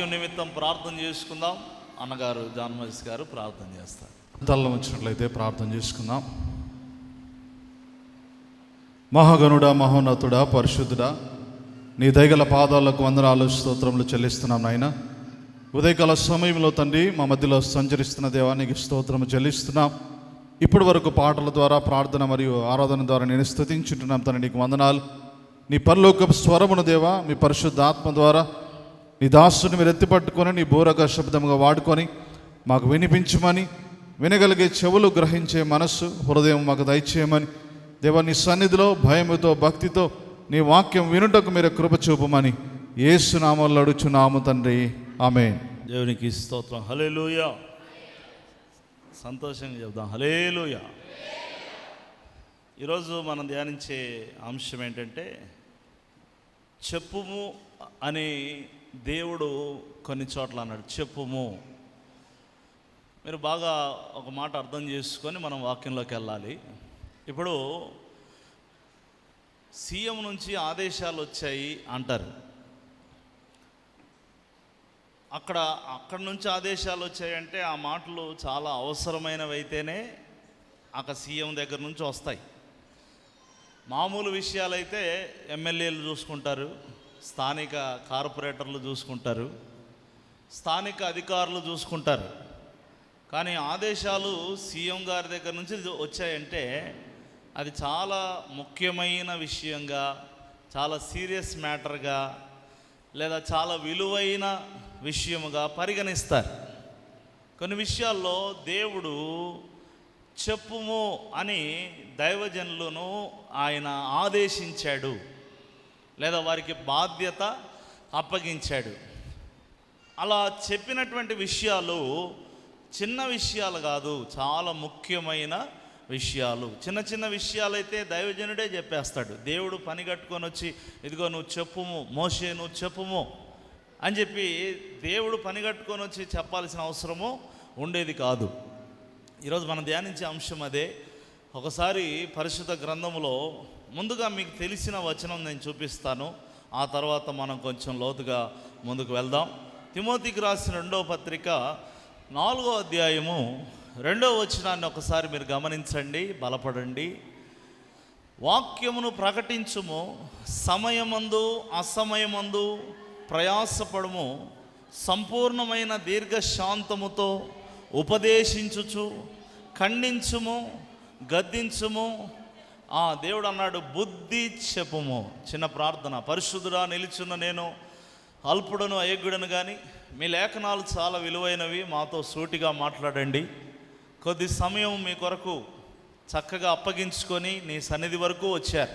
వాక్యం నిమిత్తం ప్రార్థన చేసుకుందాం. అన్నగారు జాన్మస్ గారు ప్రార్థన చేస్తారు. తల్ల వచ్చినట్లయితే ప్రార్థన చేసుకుందాం. మహాగణుడా, మహోన్నతుడా, పరిశుద్ధుడా, నీ దయగల పాదాలకు వందనాలు స్తోత్రములు చెల్లిస్తున్నాం నాయన. ఉదయకాల సమయంలో తండ్రి మా మధ్యలో సంచరిస్తున్న దేవానికి స్తోత్రము చెల్లిస్తున్నాం. ఇప్పటి వరకు పాటల ద్వారా, ప్రార్థన మరియు ఆరాధన ద్వారా నేను స్తుతించుంటున్నాం తండ్రి. నీకు వందనాలు. నీ పరలోకపు స్వరమును దేవా, మీ పరిశుద్ధ ఆత్మ ద్వారా నీ దాసుని మీరు ఎత్తిపట్టుకొని నీ బూరక శబ్దముగా వాడుకొని మాకు వినిపించమని, వినగలిగే చెవులు, గ్రహించే మనస్సు, హృదయం మాకు దయచేయమని దేవా, నీ సన్నిధిలో భయముతో భక్తితో నీ వాక్యం వినుటకు మీరు కృప చూపమని యేసు నామములో అడుగుచున్నాము తండ్రి, ఆమేన్. దేవునికి స్తోత్రం. హల్లెలూయా. సంతోషంగా చెప్దాం హల్లెలూయా. ఈరోజు మనం ధ్యానించే అంశం ఏంటంటే, చెప్పుము అని దేవుడు కొన్ని చోట్ల అన్నాడు. చెప్పుము. మీరు బాగా ఒక మాట అర్థం చేసుకొని మనం వాక్యంలోకి వెళ్ళాలి. ఇప్పుడు సీఎం నుంచి ఆదేశాలు వచ్చాయి అంటారు. అక్కడి నుంచి ఆదేశాలు వచ్చాయంటే ఆ మాటలు చాలా అవసరమైనవి అయితేనే అక్కడ సీఎం దగ్గర నుంచి వస్తాయి. మామూలు విషయాలైతే ఎమ్మెల్యేలు చూసుకుంటారు, స్థానిక కార్పొరేటర్లు చూసుకుంటారు, స్థానిక అధికారులు చూసుకుంటారు. కానీ ఆదేశాలు సీఎం గారి దగ్గర నుంచి వచ్చాయంటే అది చాలా ముఖ్యమైన విషయంగా, చాలా సీరియస్ మ్యాటర్గా, లేదా చాలా విలువైన విషయముగా పరిగణిస్తారు. కొన్ని విషయాల్లో దేవుడు చెప్పుము అని దైవజనులను ఆయన ఆదేశించాడు, లేదా వారికి బాధ్యత అప్పగించాడు. అలా చెప్పినటువంటి విషయాలు చిన్న విషయాలు కాదు, చాలా ముఖ్యమైన విషయాలు. చిన్న చిన్న విషయాలైతే దైవజనుడే చెప్పేస్తాడు. దేవుడు పని కట్టుకొని వచ్చి, ఇదిగో నువ్వు చెప్పుము మోషే, నువ్వు చెప్పుము అని చెప్పి దేవుడు పని కట్టుకొని వచ్చి చెప్పాల్సిన అవసరము ఉండేది కాదు. ఈరోజు మనం ధ్యానించే అంశం అదే. ఒకసారి పరిశుద్ధ గ్రంథములో ముందుగా మీకు తెలిసిన వచనం నేను చూపిస్తాను, ఆ తర్వాత మనం కొంచెం లోతుగా ముందుకు వెళ్దాం. తిమోతికి రాసిన 2వ పత్రిక 4వ అధ్యాయము 2వ వచనాన్ని ఒకసారి మీరు గమనించండి, బలపడండి. వాక్యమును ప్రకటించుము, సమయమందు అసమయమందు ప్రయాసపడుము, సంపూర్ణమైన దీర్ఘశాంతముతో ఉపదేశించుచు ఖండించుము, గద్దించుము. దేవుడు అన్నాడు, బుద్ధి చెప్పుము. చిన్న ప్రార్థన. పరిశుద్ధుడా, నిలుచున్న నేను అల్పుడను అయోగ్యుడను, కానీ మీ లేఖనాలు చాలా విలువైనవి, మాతో సూటిగా మాట్లాడండి. కొద్ది సమయం మీ కొరకు చక్కగా అప్పగించుకొని నీ సన్నిధి వరకు వచ్చారు.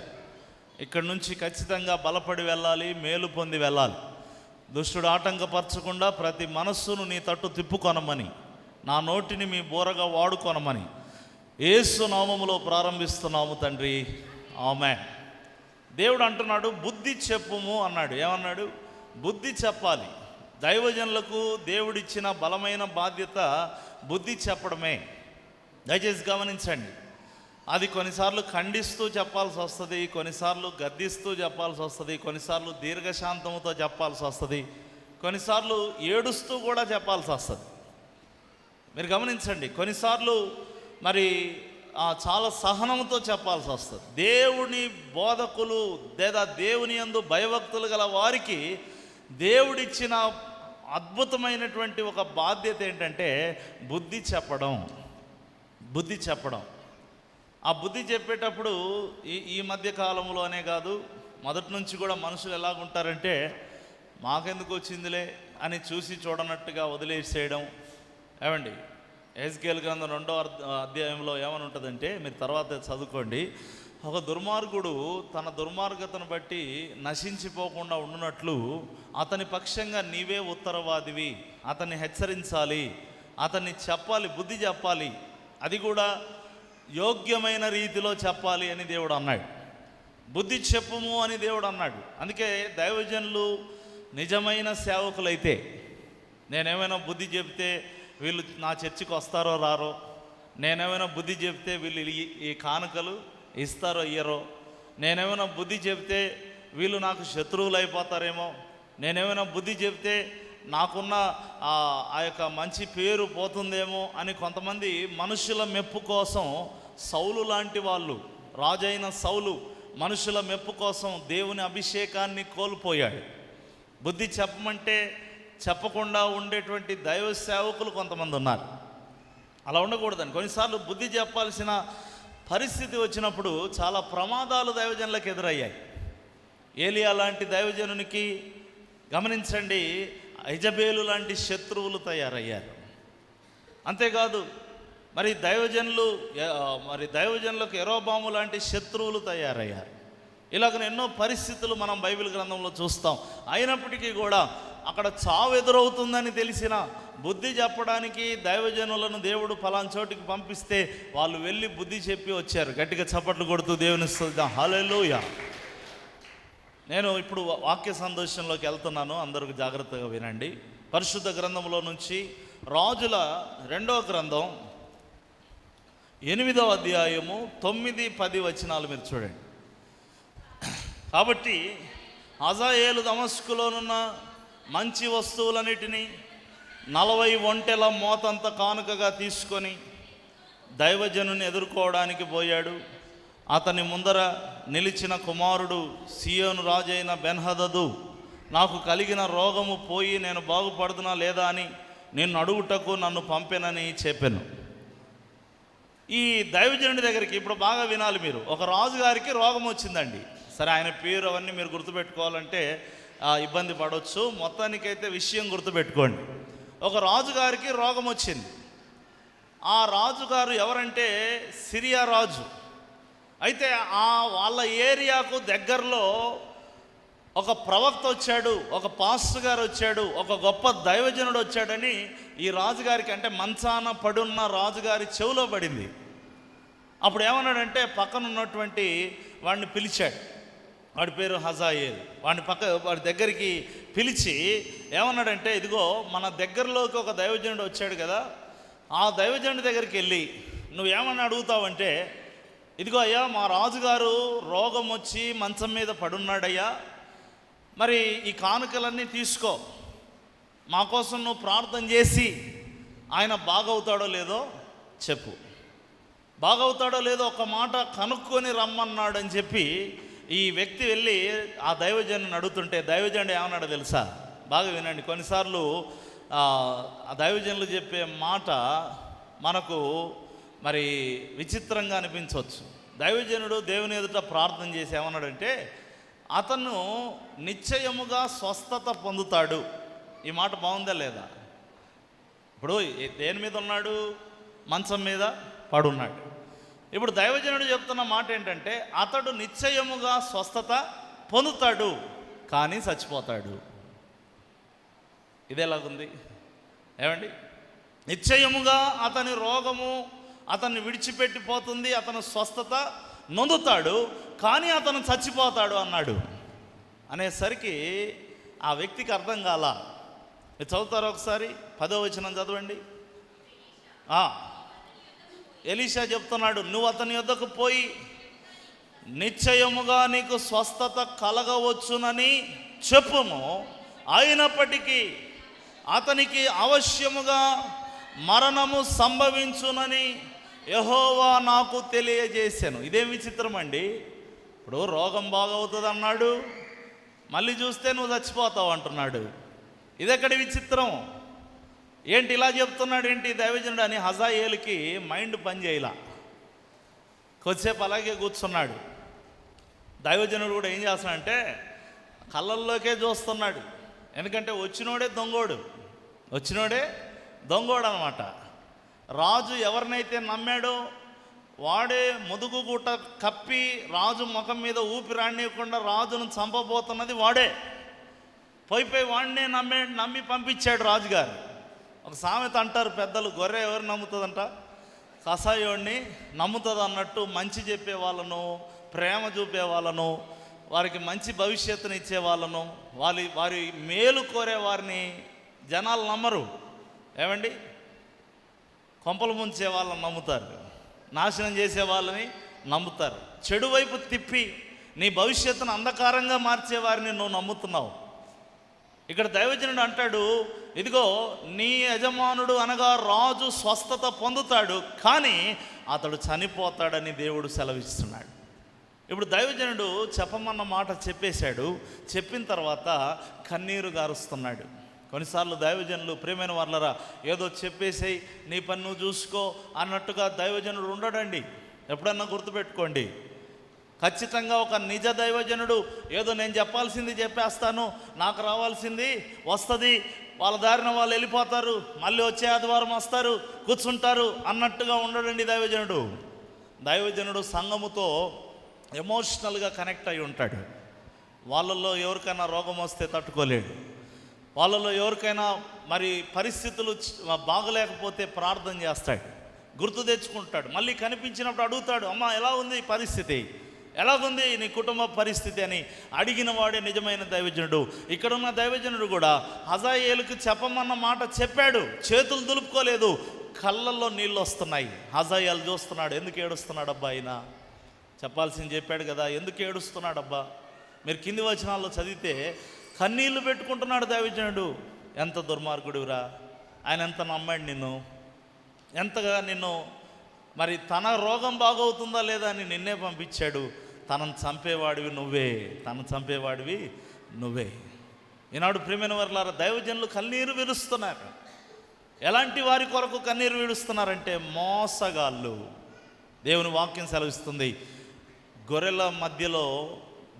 ఇక్కడి నుంచి ఖచ్చితంగా బలపడి వెళ్ళాలి, మేలు పొంది వెళ్ళాలి. దుష్టుడు ఆటంకపరచకుండా ప్రతి మనస్సును నీ తట్టు తిప్పుకొనమని, నా నోటిని మీ బోరగా వాడుకొనమని యేసు నామములో ప్రారంభిస్తున్నాము తండ్రి, ఆమేన్. దేవుడు అంటున్నాడు, బుద్ధి చెప్పుము అన్నాడు. ఏమన్నాడు? బుద్ధి చెప్పాలి. దైవజనులకు దేవుడిచ్చిన బలమైన బాధ్యత బుద్ధి చెప్పడమే. దయచేసి గమనించండి. అది కొన్నిసార్లు ఖండిస్తూ చెప్పాల్సి వస్తుంది, కొన్నిసార్లు గద్దిస్తూ చెప్పాల్సి వస్తుంది, కొన్నిసార్లు దీర్ఘశాంతముతో చెప్పాల్సి వస్తుంది, కొన్నిసార్లు ఏడుస్తూ కూడా చెప్పాల్సి వస్తుంది. మీరు గమనించండి. కొన్నిసార్లు మరి చాలా సహనంతో చెప్పాల్సి వస్తుంది. దేవుని బోధకులు లేదా దేవుని యందు భయభక్తులు గల వారికి దేవుడిచ్చిన అద్భుతమైనటువంటి ఒక బాధ్యత ఏంటంటే బుద్ధి చెప్పడం. బుద్ధి చెప్పడం. ఆ బుద్ధి చెప్పేటప్పుడు ఈ మధ్య కాలంలోనే కాదు, మొదటి నుంచి కూడా మనుషులు ఎలాగుంటారంటే, మాకెందుకు వచ్చిందిలే అని చూసి చూడనట్టుగా వదిలేసేయడం. ఏమండి, ఎహెజ్కేలు గ్రంథం 2వ అధ్యాయంలో ఏమని ఉంటుందంటే, మీరు తర్వాత చదువుకోండి. ఒక దుర్మార్గుడు తన దుర్మార్గతను బట్టి నశించిపోకుండా ఉండునట్లు అతని పక్షంగా నీవే ఉత్తరవాదివి, అతన్ని హెచ్చరించాలి, అతన్ని చెప్పాలి, బుద్ధి చెప్పాలి, అది కూడా యోగ్యమైన రీతిలో చెప్పాలి అని దేవుడు అన్నాడు. బుద్ధి చెప్పుము అని దేవుడు అన్నాడు. అందుకే దైవజనులు నిజమైన సేవకులైతే, నేనేమైనా బుద్ధి చెప్తే వీళ్ళు నా చర్చికి వస్తారో రారో, నేనేమైనా బుద్ధి చెప్తే వీళ్ళు ఈ కానుకలు ఇస్తారో ఇయ్యరో, నేనేమైనా బుద్ధి చెప్తే వీళ్ళు నాకు శత్రువులు అయిపోతారేమో, నేనేమైనా బుద్ధి చెప్తే నాకున్న ఆ యొక్క మంచి పేరు పోతుందేమో అని కొంతమంది మనుషుల మెప్పు కోసం సౌలు లాంటి వాళ్ళు, రాజైన సౌలు మనుషుల మెప్పు కోసం దేవుని అభిషేకాన్ని కోల్పోయాడు. బుద్ధి చెప్పమంటే చెప్పకుండా ఉండేటువంటి దైవ సేవకులు కొంతమంది ఉన్నారు. అలా ఉండకూడదని కొన్నిసార్లు బుద్ధి చెప్పాల్సిన పరిస్థితి వచ్చినప్పుడు చాలా ప్రమాదాలు దైవజనులకు ఎదురయ్యాయి. ఏలియా లాంటి దైవజనునికి గమనించండి, యెజబేలు లాంటి శత్రువులు తయారయ్యారు. అంతేకాదు మరి దైవజనులకు యెరోబాము లాంటి శత్రువులు తయారయ్యారు. ఇలాగ ఎన్నో పరిస్థితులు మనం బైబిల్ గ్రంథంలో చూస్తాం. అయినప్పటికీ కూడా అక్కడ చావు ఎదురవుతుందని తెలిసిన బుద్ధి చెప్పడానికి దైవజనులను దేవుడు ఫలానా చోటికి పంపిస్తే వాళ్ళు వెళ్ళి బుద్ధి చెప్పి వచ్చారు. గట్టిగా చప్పట్లు కొడుతూ దేవుని స్తుతిద్దాం. హల్లెలూయా. నేను ఇప్పుడు వాక్య సందేశంలోకి వెళ్తున్నాను, అందరికి జాగ్రత్తగా వినండి. పరిశుద్ధ గ్రంథంలో నుంచి రాజుల 2వ గ్రంథం 8వ అధ్యాయము 9-10 వచనాలు మీరు చూడండి. కాబట్టి హజాయేలు దమస్కులోనున్న మంచి వస్తువులన్నిటినీ 40 ఒంటెల మోతంత కానుకగా తీసుకొని దైవజనుని ఎదుర్కోవడానికి పోయాడు. అతని ముందర నిలిచిన కుమారుడు సియోను రాజైన బెన్హదదు, నాకు కలిగిన రోగము పోయి నేను బాగుపడుతున్నా లేదా అని నిన్ను అడుగుటకు నన్ను పంపెనని చెప్పాను. ఈ దైవజనుడి దగ్గరికి ఇప్పుడు బాగా వినాలి మీరు. ఒక రాజుగారికి రోగం వచ్చిందండి. సరే, ఆయన పేరు అవన్నీ మీరు గుర్తుపెట్టుకోవాలంటే ఇబ్బంది పడవచ్చు. మొత్తానికైతే విషయం గుర్తుపెట్టుకోండి. ఒక రాజుగారికి రోగం వచ్చింది. ఆ రాజుగారు ఎవరంటే సిరియా రాజు. అయితే వాళ్ళ ఏరియాకు దగ్గరలో ఒక ప్రవక్త వచ్చాడు, ఒక పాస్టర్ గారు వచ్చాడు, ఒక గొప్ప దైవజనుడు వచ్చాడని ఈ రాజుగారికి, అంటే మంచాన పడున్న రాజుగారి చెవిలో పడింది. అప్పుడు ఏమన్నాడంటే పక్కన ఉన్నటువంటి వాడిని పిలిచాడు. వాడి పేరు హజాయేలు. వాడి దగ్గరికి పిలిచి ఏమన్నాడంటే, ఇదిగో మన దగ్గరలోకి ఒక దైవజనుడు వచ్చాడు కదా, ఆ దైవజనుడి దగ్గరికి వెళ్ళి నువ్వేమని అడుగుతావంటే, ఇదిగో అయ్యా మా రాజుగారు రోగం వచ్చి మంచం మీద పడున్నాడయ్యా, మరి ఈ కానుకలన్నీ తీసుకో, మా కోసం నువ్వు ప్రార్థన చేసి ఆయన బాగవుతాడో లేదో చెప్పు, బాగవుతాడో లేదో ఒక మాట కనుక్కొని రమ్మన్నాడు అని చెప్పి ఈ వ్యక్తి వెళ్ళి ఆ దైవజనుని అడుగుతుంటే దైవజనుడు ఏమన్నాడో తెలుసా? బాగా వినండి. కొన్నిసార్లు ఆ దైవజనులు చెప్పే మాట మనకు మరి విచిత్రంగా అనిపించవచ్చు. దైవజనుడు దేవుని ఎదుట ప్రార్థన చేసి ఏమన్నాడంటే, అతను నిశ్చయముగా స్వస్థత పొందుతాడు. ఈ మాట బాగుందా లేదా? ఇప్పుడు దేని మీద ఉన్నాడు? మంచం మీద పడున్నాడు. ఇప్పుడు దైవజనుడు చెప్తున్న మాట ఏంటంటే, అతడు నిశ్చయముగా స్వస్థత పొందుతాడు కానీ చచ్చిపోతాడు. ఇదేలాగుంది ఏమండి? నిశ్చయముగా అతని రోగము అతన్ని విడిచిపెట్టిపోతుంది, అతను స్వస్థత నొందుతాడు కానీ అతను చచ్చిపోతాడు అన్నాడు. అనేసరికి ఆ వ్యక్తికి అర్థం కాల. మీరు చదువుతారు ఒకసారి 10వ వచనం చదవండి. ఎలీషా చెప్తున్నాడు, నువ్వు అతని యొద్దకు పోయి నిశ్చయముగా నీకు స్వస్థత కలగవచ్చునని చెప్పుము, అయినప్పటికీ అతనికి అవశ్యముగా మరణము సంభవించునని యెహోవా నాకు తెలియజేశాను. ఇదేం విచిత్రం అండి. ఇప్పుడు రోగం బాగవుతుంది అన్నాడు, మళ్ళీ చూస్తే నువ్వు చచ్చిపోతావు అంటున్నాడు. ఇదెక్కడి విచిత్రం? ఏంటి ఇలా చెప్తున్నాడు ఏంటి దైవజనుడు అని హజాయేలుకి మైండ్ పని చేయలా. కొద్దిసేపు అలాగే కూర్చున్నాడు. దైవజనుడు కూడా ఏం చేస్తున్నాడంటే కళ్ళల్లోకే చూస్తున్నాడు. ఎందుకంటే వచ్చినోడే దొంగోడు అనమాట. రాజు ఎవరినైతే నమ్మాడో వాడే ముదుగు గుట్ట కప్పి రాజు ముఖం మీద ఊపిరాడనీయకుండా రాజును చంపబోతున్నది వాడే. పోయి వాడినే నమ్మి పంపించాడు రాజుగారు. ఒక సామెత అంటారు పెద్దలు, గొర్రె ఎవరు నమ్ముతుందంట? కసాయోడిని నమ్ముతుంది అన్నట్టు. మంచి చెప్పే వాళ్ళను, ప్రేమ చూపే వాళ్ళను, వారికి మంచి భవిష్యత్తుని ఇచ్చే వాళ్ళను, వారి మేలు కోరే వారిని జనాలు నమ్మరు. ఏమండి? కొంపలు ముంచే వాళ్ళని నమ్ముతారు, నాశనం చేసే వాళ్ళని నమ్ముతారు. చెడు వైపు తిప్పి నీ భవిష్యత్తును అంధకారంగా మార్చే వారిని నువ్వు నమ్ముతున్నావు. ఇక్కడ దైవజనుడు అంటాడు, ఇదిగో నీ యజమానుడు అనగా రాజు స్వస్థత పొందుతాడు, కానీ అతడు చనిపోతాడని దేవుడు సెలవిస్తున్నాడు. ఇప్పుడు దైవజనుడు చెప్పమన్న మాట చెప్పేశాడు. చెప్పిన తర్వాత కన్నీరు గారుస్తున్నాడు. కొన్నిసార్లు దైవజనులు, ప్రియమైన వాళ్ళరా, ఏదో చెప్పేసేయి నీ పని నువ్వు చూసుకో అన్నట్టుగా దైవజనుడు ఉండడండి. ఎప్పుడన్నా గుర్తుపెట్టుకోండి, ఖచ్చితంగా ఒక నిజ దైవజనుడు ఏదో నేను చెప్పాల్సింది చెప్పేస్తాను, నాకు రావాల్సింది వస్తుంది, వాళ్ళ దారిన వాళ్ళు వెళ్ళిపోతారు, మళ్ళీ వచ్చే ఆదివారం వస్తారు కూర్చుంటారు అన్నట్టుగా ఉండడండి దైవజనుడు. దైవజనుడు సంఘముతో ఎమోషనల్గా కనెక్ట్ అయి ఉంటాడు. వాళ్ళల్లో ఎవరికైనా రోగం వస్తే తట్టుకోలేడు, వాళ్ళలో ఎవరికైనా మరి పరిస్థితులు బాగలేకపోతే ప్రార్థన చేస్తాడు, గుర్తు తెచ్చుకుంటాడు, మళ్ళీ కనిపించినప్పుడు అడుగుతాడు, అమ్మ ఎలా ఉంది పరిస్థితి, ఎలాగుంది నీ కుటుంబ పరిస్థితి అని అడిగిన వాడే నిజమైన దైవజనుడు. ఇక్కడున్న దైవజనుడు కూడా హజాయేలుకు చెప్పమన్న మాట చెప్పాడు, చేతులు దులుపుకోలేదు, కళ్ళల్లో నీళ్ళు వస్తున్నాయి. హజాయేలు చూస్తున్నాడు, ఎందుకు ఏడుస్తున్నాడు అబ్బా, ఆయన చెప్పాల్సింది చెప్పాడు కదా, ఎందుకు ఏడుస్తున్నాడు అబ్బా. మీరు కింది వచనాల్లో చదివితే కన్నీళ్లు పెట్టుకుంటున్నాడు దైవజనుడు. ఎంత దుర్మార్గుడివిరా, ఆయన ఎంత నమ్మాడు నిన్ను, ఎంతగా నిన్ను మరి తన రోగం బాగవుతుందా లేదా అని నిన్నే పంపించాడు. తనను చంపేవాడివి నువ్వే, తనను చంపేవాడివి నువ్వే. ఈనాడు ప్రియమైన వారులారా, దైవజనులు కన్నీరు విరుస్తున్నారు. ఎలాంటి వారి కొరకు కన్నీరు విడుస్తున్నారంటే మోసగాళ్ళు. దేవుని వాక్యం సెలవిస్తుంది, గొర్రెల మధ్యలో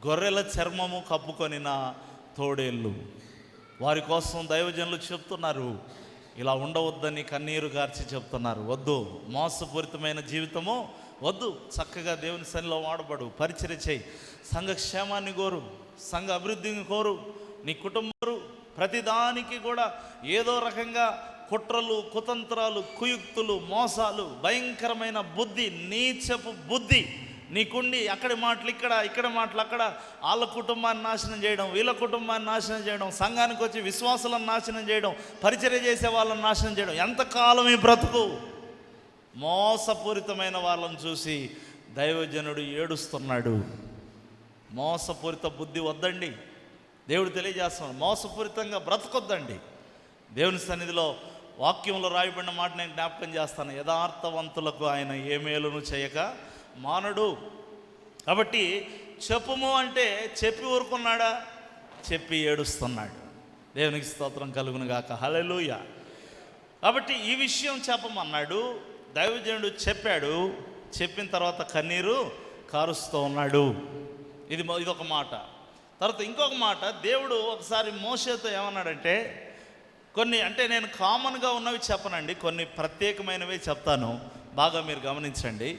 గొర్రెల చర్మము కప్పుకొనిన తోడేళ్ళు. వారి కోసం దైవజనులు చెప్తున్నారు, ఇలా ఉండవద్దని కన్నీరు గార్చి చెప్తున్నారు. వద్దు, మోసపూరితమైన జీవితము వద్దు, చక్కగా దేవుని సన్నిధిలో వాడబడు, పరిచర్య చేయి, సంఘ క్షేమాన్ని కోరు, సంఘ అభివృద్ధిని కోరు, నీ కుటుంబం ప్రతిదానికి కూడా ఏదో రకంగా కుట్రలు, కుతంత్రాలు, కుయుక్తులు, మోసాలు, భయంకరమైన బుద్ధి, నీచపు బుద్ధి నీకుండి అక్కడి మాటలు ఇక్కడ, ఇక్కడ మాటలు అక్కడ, వాళ్ళ కుటుంబాన్ని నాశనం చేయడం, వీళ్ళ కుటుంబాన్ని నాశనం చేయడం, సంఘానికి వచ్చి విశ్వాసాలను నాశనం చేయడం, పరిచర్య చేసే వాళ్ళని నాశనం చేయడం. ఎంతకాలం ఈ బ్రతుకు? మోసపూరితమైన వాళ్ళని చూసి దైవజనుడు ఏడుస్తున్నాడు. మోసపూరిత బుద్ధి వద్దండి, దేవుడు తెలియజేస్తున్నాడు. మోసపూరితంగా బ్రతకొద్దండి. దేవుని సన్నిధిలో వాక్యంలో రాయబడిన మాట నేను జ్ఞాపకం చేస్తాను, యథార్థవంతులకు ఆయన ఏ మేలును చేయక మానడు. కాబట్టి చెప్పుము అంటే చెప్పి ఊరుకున్నాడా? చెప్పి ఏడుస్తున్నాడు. దేవునికి స్తోత్రం కలుగును గాక, హల్లెలూయా. కాబట్టి ఈ విషయం చెప్పమన్నాడు, దైవజనుడు చెప్పాడు. చెప్పిన తర్వాత కన్నీరు కారుస్తూ ఉన్నాడు. ఇదొక మాట. తర్వాత ఇంకొక మాట, దేవుడు ఒకసారి మోషేతో ఏమన్నాడంటే, కొన్ని అంటే నేను కామన్గా ఉన్నవి చెప్పనండి, కొన్ని ప్రత్యేకమైనవి చెప్తాను, బాగా మీరు గమనించండి.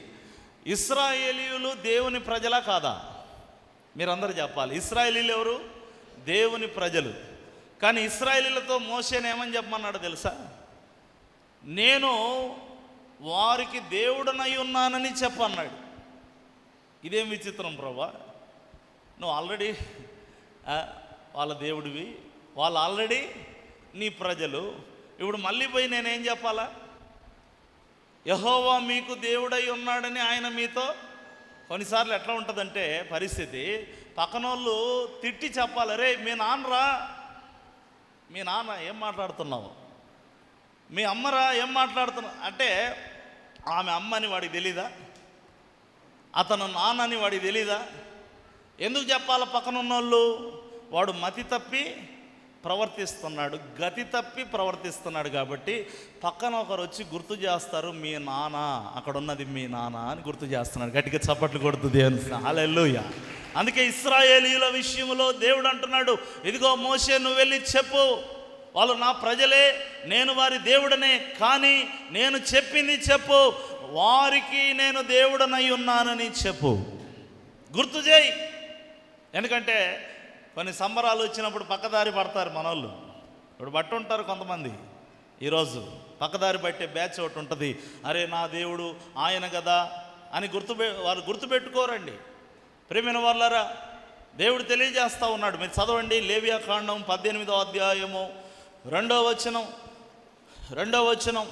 ఇశ్రాయేలీయులు దేవుని ప్రజలా కాదా? మీరందరూ చెప్పాలి. ఇశ్రాయేలీలు ఎవరు? దేవుని ప్రజలు. కానీ ఇశ్రాయేలీలతో మోషేని ఏమని చెప్పమన్నాడు తెలుసా? నేను వారికి దేవుడనై ఉన్నానని చెప్పన్నాడు. ఇదేం విచిత్రం ప్రభా, నువ్వు ఆల్రెడీ వాళ్ళ దేవుడివి, వాళ్ళు ఆల్రెడీ నీ ప్రజలు, ఇప్పుడు మళ్ళీ పోయి నేనేం చెప్పాలా? యెహోవా మీకు దేవుడై ఉన్నాడని ఆయన మీతో. కొన్నిసార్లు ఎట్లా ఉంటుందంటే పరిస్థితి, పక్కనోళ్ళు తిట్టి చెప్పాలి, రే మీ నాన్నరా, మీ నాన్న ఏం మాట్లాడుతున్నావు, మీ అమ్మరా ఏం మాట్లాడుతున్నావు అంటే, ఆమె అమ్మని వాడికి తెలీదా? అతను నాన్నని వాడికి తెలీదా? ఎందుకు చెప్పాలి పక్కనున్నోళ్ళు? వాడు మతి తప్పి ప్రవర్తిస్తున్నాడు, గతి తప్పి ప్రవర్తిస్తున్నాడు. కాబట్టి పక్కన ఒకరు వచ్చి గుర్తు చేస్తారు, మీ నాన్న అక్కడ ఉన్నది మీ నాన్న అని గుర్తు చేస్తున్నాడు. గట్టిగా చప్పట్లు కొడుతూ దేవుని హల్లెలూయా. అందుకే ఇశ్రాయేలీయుల విషయంలో దేవుడు అంటున్నాడు, ఇదిగో మోషే నువ్వు వెళ్ళి చెప్పు, వాళ్ళు నా ప్రజలే, నేను వారి దేవుడనే, కానీ నేను చెప్పింది చెప్పు, వారికి నేను దేవుడనై ఉన్నానని చెప్పు, గుర్తు చేయి. ఎందుకంటే కొన్ని సంబరాలు వచ్చినప్పుడు పక్కదారి పడతారు మనోళ్ళు. ఇప్పుడు బట్టు ఉంటారు కొంతమంది, ఈరోజు పక్కదారి పట్టే బ్యాచ్ ఒకటి ఉంటుంది. అరే నా దేవుడు ఆయన కదా అని వారు గుర్తుపెట్టుకోరండి. ప్రియమైన వాళ్ళారా, దేవుడు తెలియజేస్తూ ఉన్నాడు. మీరు చదవండి, లేవియాకాండం 18వ అధ్యాయము 2వ వచనం.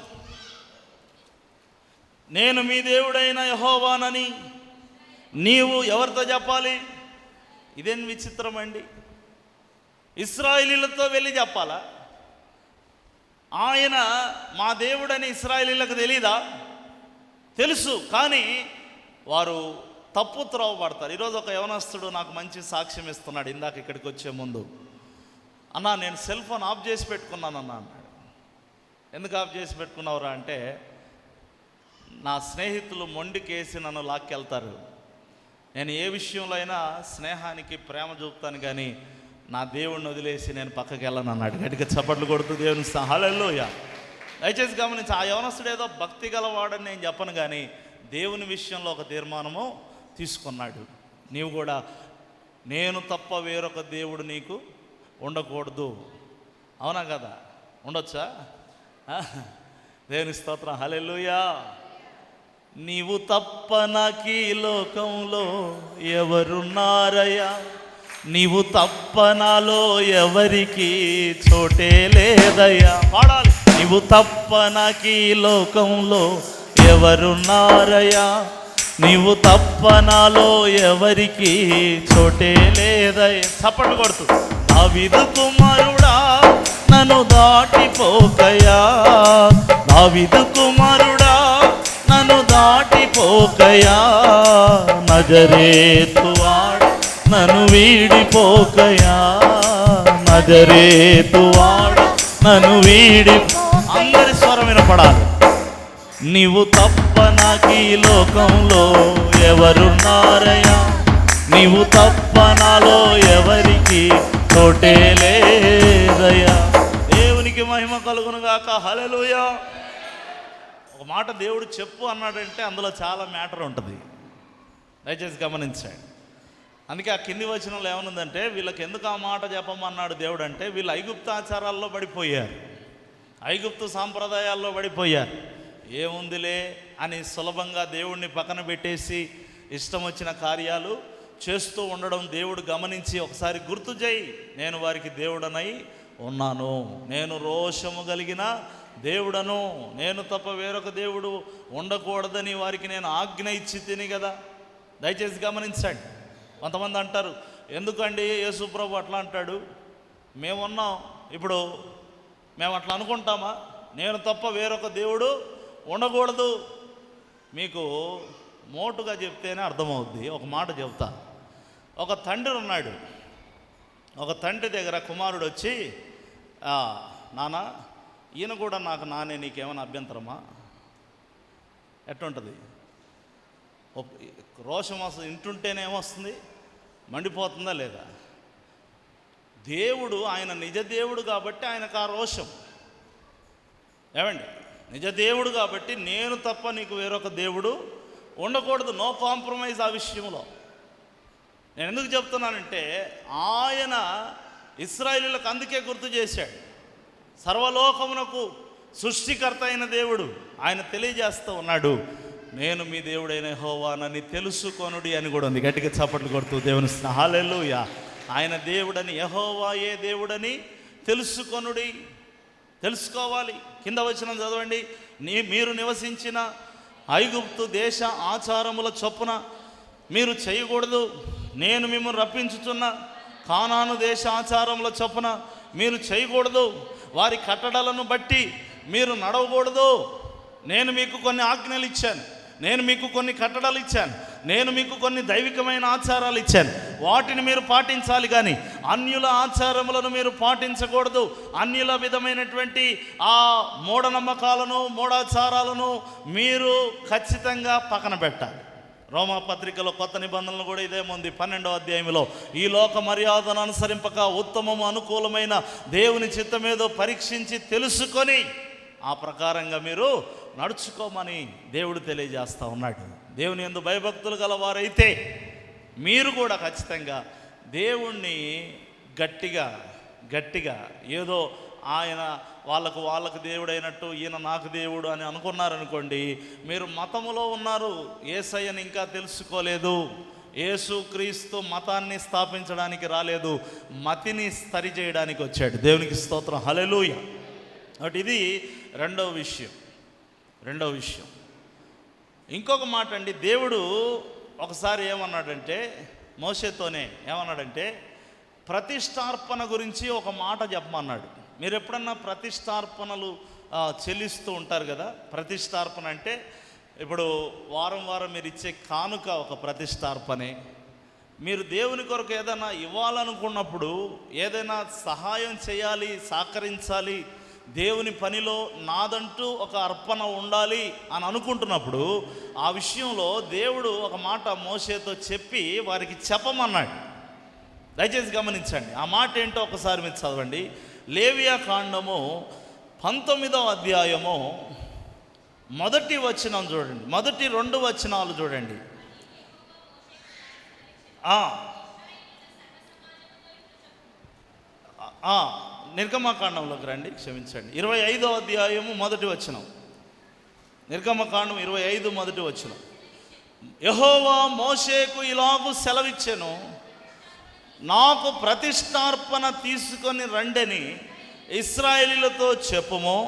నేను మీ దేవుడైన యెహోవానని నీవు ఎవరితో చెప్పాలి? ఇదేం విచిత్రం అండి. ఇశ్రాయేలీలతో వెళ్ళి చెప్పాలా? ఆయన మా దేవుడని ఇశ్రాయేలీలకు తెలీదా? తెలుసు, కానీ వారు తప్పు త్రోవ పడతారు. ఈరోజు ఒక యవనస్తుడు నాకు మంచి సాక్ష్యం ఇస్తున్నాడు ఇందాక ఇక్కడికి వచ్చే ముందు. అన్నా, నేను సెల్ ఫోన్ ఆఫ్ చేసి పెట్టుకున్నానన్నా అన్నాడు. ఎందుకు ఆఫ్ చేసి పెట్టుకున్నావురా అంటే, నా స్నేహితులు మొండికేసి నన్ను లాక్కెళ్తారు. నేను ఏ విషయంలో అయినా స్నేహానికి ప్రేమ చూపుతాను, కానీ నా దేవుణ్ణి వదిలేసి నేను పక్కకి వెళ్ళను అన్నాడు. గట్టిగా చప్పట్లు కొడుతూ దేవుని హల్లెలూయా. దయచేసి గమనించి, ఆ యవనస్తుడు ఏదో భక్తి గలవాడని నేను చెప్పను, కానీ దేవుని విషయంలో ఒక తీర్మానము తీసుకున్నాడు. నీవు కూడా నేను తప్ప వేరొక దేవుడు నీకు ఉండకూడదు. అవునా కదా? ఉండొచ్చా? దేవుని స్తోత్రం, హల్లెలూయా. నీవు తప్ప నాకీ లోకంలో ఎవరున్నారయ్యా, నీవు తప్ప నాలో ఎవరికి చోటే లేదయ్యా. పాడాలి. నీవు తప్ప నాకీ లోకంలో ఎవరున్నారయ్యా, నీవు తప్ప నాలో ఎవరికి చోటే లేదయ్యా. చప్పట్లు కొడుతూ, దావీదు కుమారుడా నన్ను దాటిపోకయా, దావీదు కుమారుడా నన్ను దాటిపోకయా, నజరేతువాడు నన్ను వీడిపోకయా, నజరేతువాడు నన్ను అందరి స్వరం వినపడాలి. నీవు తప్ప నాకీ లోకంలో ఎవరున్నారయ్యా, నీవు తప్ప నాలో ఎవరికి చోటే లేదయ్యా. దేవునికి మహిమ కలుగును గాక. హల్లెలూయా. ఒక మాట దేవుడు చెప్పు అన్నాడంటే అందులో చాలా మ్యాటర్ ఉంటుంది. దయచేసి గమనించండి. అందుకే ఆ కింది వచనంలో ఏమనుందంటే, వీళ్ళకి ఎందుకు ఆ మాట చెప్పమన్నాడు దేవుడు అంటే, వీళ్ళు ఐగుప్తు ఆచారాల్లో పడిపోయారు, ఐగుప్తు సాంప్రదాయాల్లో పడిపోయారు. ఏముందిలే అని సులభంగా దేవుణ్ణి పక్కన పెట్టేసి ఇష్టం వచ్చిన కార్యాలు చేస్తూ ఉండడం దేవుడు గమనించి, ఒకసారి గుర్తు చేయి, నేను వారికి దేవుడనై ఉన్నాను, నేను రోషము కలిగిన దేవుడను, నేను తప్ప వేరొక దేవుడు ఉండకూడదని వారికి నేను ఆజ్ఞ ఇచ్చి తిని కదా. దయచేసి గమనించండి. కొంతమంది అంటారు, ఎందుకండి యేసుప్రభు అట్లా అంటాడు, మేమున్నాం, ఇప్పుడు మేము అట్లా అనుకుంటామా, నేను తప్ప వేరొక దేవుడు ఉండకూడదు. మీకు మోటుగా చెప్తేనే అర్థమవుద్ది. ఒక మాట చెప్తా. ఒక తండ్రి ఉన్నాడు. ఒక తండ్రి దగ్గర కుమారుడు వచ్చి, నాన్న ఈయన కూడా నాకు నానే, నీకేమైనా అభ్యంతరమా? ఎట్లుంటుంది? రోషం వస్తుంది, ఇంటుంటేనే ఏమొస్తుంది? మండిపోతుందా లేదా? దేవుడు ఆయన నిజ దేవుడు కాబట్టి ఆయనకు ఆ రోషం. ఏమండి? నిజ దేవుడు కాబట్టి నేను తప్ప నీకు వేరొక దేవుడు ఉండకూడదు. నో కాంప్రమైజ్ ఆ విషయంలో. నేను ఎందుకు చెప్తున్నానంటే, ఆయన ఇశ్రాయేలీయులకు అందుకే గుర్తు చేశాడు. సర్వలోకమునకు సృష్టికర్త అయిన దేవుడు ఆయన తెలియజేస్తూ ఉన్నాడు, నేను మీ దేవుడైన యెహోవానని తెలుసుకొనుడి అని కూడా ఉంది. గట్టిగా చప్పట్లు కొడుతూ దేవుని హల్లెలూయా. ఆయన దేవుడని, యెహోవాయే దేవుడని తెలుసుకొనుడి. తెలుసుకోవాలి. కింద వచనం చదవండి. మీరు నివసించిన ఐగుప్తు దేశ ఆచారముల చొప్పున మీరు చేయకూడదు. నేను మిమ్మల్ని రప్పించుచున్న కానాను దేశ ఆచారముల చొప్పున మీరు చేయకూడదు. వారి కట్టడలను బట్టి మీరు నడవకూడదు. నేను మీకు కొన్ని ఆజ్ఞలు ఇచ్చాను, నేను మీకు కొన్ని కట్టడలు ఇచ్చాను, నేను మీకు కొన్ని దైవికమైన ఆచారాలు ఇచ్చాను, వాటిని మీరు పాటించాలి. కానీ అన్యుల ఆచారములను మీరు పాటించకూడదు. అన్యుల విధమైనటువంటి ఆ మూఢనమ్మకాలను, మూఢాచారాలను మీరు ఖచ్చితంగా పక్కన పెట్టాలి. రోమాపత్రికలో కొత్త నిబంధనలు కూడా ఇదే ఉంది. 12వ అధ్యాయంలో, ఈ లోక మర్యాదను అనుసరింపక ఉత్తమము అనుకూలమైన దేవుని చిత్తమేదో పరీక్షించి తెలుసుకొని ఆ ప్రకారంగా మీరు నడుచుకోమని దేవుడు తెలియజేస్తూ ఉన్నాడు. దేవుని యందు భయభక్తులు గలవారైతే మీరు కూడా ఖచ్చితంగా దేవుణ్ణి గట్టిగా ఏదో ఆయన వాళ్ళకు దేవుడైనట్టు ఈయన నాకు దేవుడు అని అనుకున్నారనుకోండి, మీరు మతములో ఉన్నారు, యేసయ్యని ఇంకా తెలుసుకోలేదు. యేసుక్రీస్తు మతాన్ని స్థాపించడానికి రాలేదు, మతిని సరి చేయడానికి వచ్చాడు. దేవునికి స్తోత్రం, హల్లెలూయా. కాబట్టి ఇది రెండవ విషయం. ఇంకొక మాట అండి, దేవుడు ఒకసారి ఏమన్నాడంటే, మోషేతోనే ఏమన్నాడంటే, ప్రతిష్టార్పణ గురించి ఒక మాట చెప్పమన్నాడు. మీరు ఎప్పుడన్నా ప్రతిష్టార్పణలు చెల్లిస్తూ ఉంటారు కదా. ప్రతిష్టార్పణ అంటే ఇప్పుడు వారం వారం మీరు ఇచ్చే కానుక ఒక ప్రతిష్టార్పణే. మీరు దేవుని కొరకు ఏదైనా ఇవ్వాలనుకున్నప్పుడు, ఏదైనా సహాయం చేయాలి, సహకరించాలి, దేవుని పనిలో నాదంటూ ఒక అర్పణ ఉండాలి అని అనుకుంటున్నప్పుడు ఆ విషయంలో దేవుడు ఒక మాట మోషేతో చెప్పి వారికి చెప్పమన్నాడు. దయచేసి గమనించండి, ఆ మాట ఏంటో ఒకసారి మీరు చదవండి. లేవియా కాండము 19వ అధ్యాయము మొదటి వచనం చూడండి, మొదటి 2 వచనాలు చూడండి. నిర్గమకాండంలోకి రండి, క్షమించండి. 25వ అధ్యాయము మొదటి వచనం. నిర్గమకాండం 25 మొదటి వచనం. యెహోవా మోషేకు ఇలాగు సెలవిచ్చెను, నాకు ప్రతిష్టార్పణ తీసుకొని రండని ఇశ్రాయేలీయులతో చెప్పుము.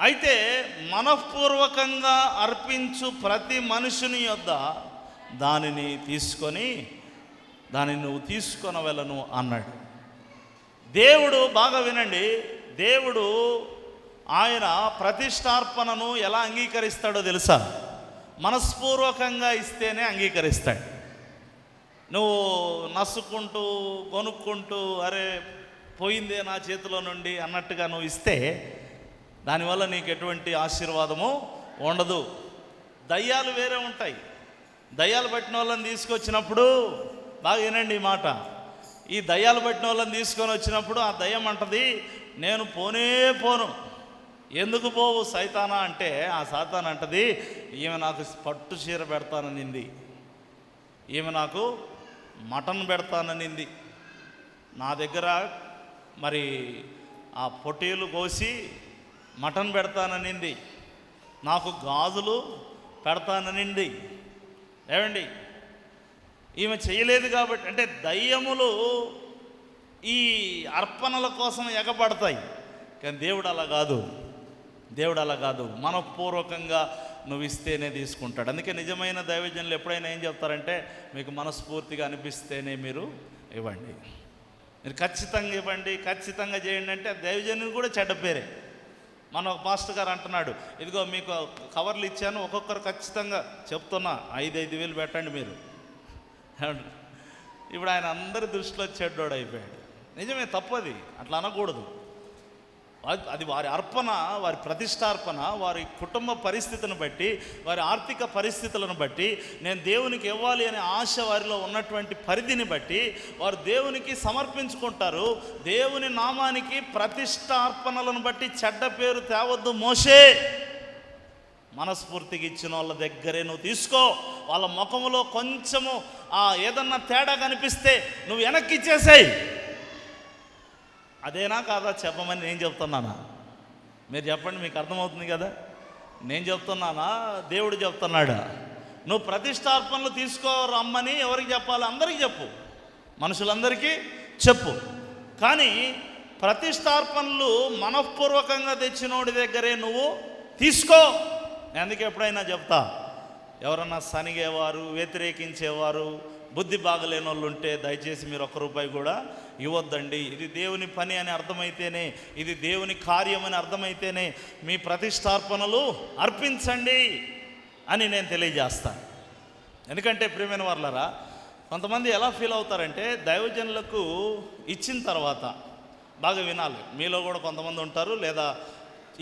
అయితే మనఃపూర్వకంగా అర్పించు ప్రతి మనుషుని యొద్ద దానిని నువ్వు తీసుకొనవలెను అన్నాడు. దేవుడు, బాగా వినండి, దేవుడు ఆయన ప్రతిష్టార్పణను ఎలా అంగీకరిస్తాడో తెలుసా? మనస్పూర్వకంగా ఇస్తేనే అంగీకరిస్తాడు. నువ్వు నసుకుంటూ కొనుక్కుంటూ అరే పోయిందే నా చేతిలో నుండి అన్నట్టుగా నువ్వు ఇస్తే దానివల్ల నీకు ఎటువంటి ఆశీర్వాదము ఉండదు. దయ్యాలు వేరే ఉంటాయి. దయ్యాలు పట్టిన వాళ్ళని తీసుకొచ్చినప్పుడు, బాగా వినండి ఈ మాట, ఈ దయ్యాలు పట్టిన వాళ్ళని తీసుకొని వచ్చినప్పుడు ఆ దయ్యం అంటది, నేను పోను. ఎందుకు పోవు సైతానా అంటే, ఆ సాతాన్ అంటది, ఈమె నాకు పట్టు చీర పెడతాననింది, ఈమె నాకు మటన్ పెడతాననింది, నా దగ్గర మరి ఆ పొట్టేలు కోసి మటన్ పెడతాననింది, నాకు గాజులు పెడతాననింది. ఏమండి, ఈమె చేయలేదు కాబట్టి. అంటే దయ్యములు ఈ అర్పణల కోసం ఎగబడతాయి, కానీ దేవుడు అలా కాదు. మనఃపూర్వకంగా నువ్వు ఇస్తేనే తీసుకుంటాడు. అందుకే నిజమైన దైవజనులు ఎప్పుడైనా ఏం చెప్తారంటే, మీకు మనస్ఫూర్తిగా అనిపిస్తేనే మీరు ఇవ్వండి, మీరు ఖచ్చితంగా ఇవ్వండి, ఖచ్చితంగా చేయండి అంటే దైవజనులు కూడా చెడ్డ పేరే. మన ఒక పాస్టర్ గారు అంటున్నాడు, ఇదిగో మీకు కవర్లు ఇచ్చాను, ఒక్కొక్కరు ఖచ్చితంగా చెప్తున్నా 5,000 పెట్టండి మీరు. ఇప్పుడు ఆయన అందరి దృష్టిలో చెడ్డోడు అయిపోయాడు. నిజమే, తప్పది, అట్లా అనకూడదు. అది వారి అర్పణ, వారి ప్రతిష్టార్పణ, వారి కుటుంబ పరిస్థితిని బట్టి, వారి ఆర్థిక పరిస్థితులను బట్టి, నేను దేవునికి ఇవ్వాలి అనే ఆశ వారిలో ఉన్నటువంటి పరిధిని బట్టి వారు దేవునికి సమర్పించుకుంటారు. దేవుని నామానికి ప్రతిష్టార్పణలను బట్టి చెడ్డ పేరు తేవద్దు మోషే. మనస్ఫూర్తిగా ఇచ్చిన వాళ్ళ దగ్గరే నువ్వు తీసుకో. వాళ్ళ ముఖంలో కొంచెము ఏదన్నా తేడా కనిపిస్తే నువ్వు వెనక్కి ఇచ్చేసేయి. అదేనా కాదా చెప్పమని నేను చెప్తున్నానా? మీరు చెప్పండి, మీకు అర్థమవుతుంది కదా. నేను చెప్తున్నానా, దేవుడు చెప్తున్నాడా? నువ్వు ప్రతిష్టార్పణలు తీసుకో రమ్మని ఎవరికి చెప్పాలి? అందరికీ చెప్పు, మనుషులందరికీ చెప్పు. కానీ ప్రతిష్టార్పణలు మనఃపూర్వకంగా తెచ్చినోడి దగ్గరే నువ్వు తీసుకో. అందుకే ఎప్పుడైనా చెప్తా, ఎవరన్నా సనిగేవారు, వ్యతిరేకించేవారు, బుద్ధి బాగలేని వాళ్ళు ఉంటే దయచేసి మీరు ₹1 కూడా ఇవ్వద్దండి. ఇది దేవుని పని అని అర్థమైతేనే, ఇది దేవుని కార్యం అని అర్థమైతేనే మీ ప్రతిష్టార్పణలు అర్పించండి అని నేను తెలియజేస్తాను. ఎందుకంటే ప్రియమైన వాళ్ళరా, కొంతమంది ఎలా ఫీల్ అవుతారంటే, దైవజనులకు ఇచ్చిన తర్వాత, బాగా వినాలి, మీలో కూడా కొంతమంది ఉంటారు, లేదా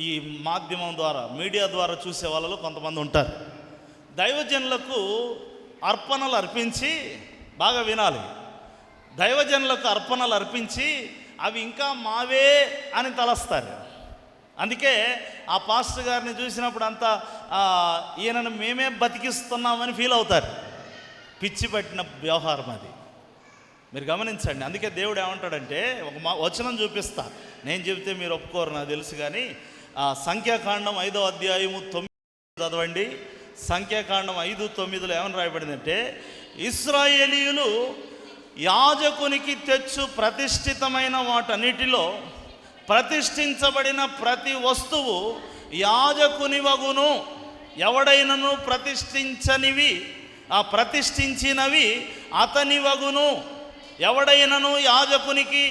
ఈ మాధ్యమం ద్వారా, మీడియా ద్వారా చూసే వాళ్ళలో కొంతమంది ఉంటారు. దైవజనులకు అర్పణలు అర్పించి, బాగా వినాలి, దైవజనులకు అర్పణలు అర్పించి అవి ఇంకా మావే అని తలస్తారు. అందుకే ఆ పాస్టర్ గారిని చూసినప్పుడు అంతా ఈయనను మేమే బతికిస్తున్నామని ఫీల్ అవుతారు. పిచ్చి పట్టిన వ్యవహారం అది, మీరు గమనించండి. అందుకే దేవుడు ఏమంటాడంటే, ఒక వచనం చూపిస్తా, నేను చెబితే మీరు ఒప్పుకోరు నాకు తెలుసు, కానీ సంఖ్యాకాండం 5వ అధ్యాయము 9 చదవండి. సంఖ్యాకాండం 5:9 ఏమని రాయబడిందంటే, ఇశ్రాయేలీయులు యాజకునికి తెచ్చు ప్రతిష్ఠితమైన వాటన్నిటిలో ప్రతిష్ఠించబడిన ప్రతి వస్తువు యాజకుని వగును, ఎవడైనను ప్రతిష్ఠించినవి అతని వగును. ఎవడైనను యాజకునికి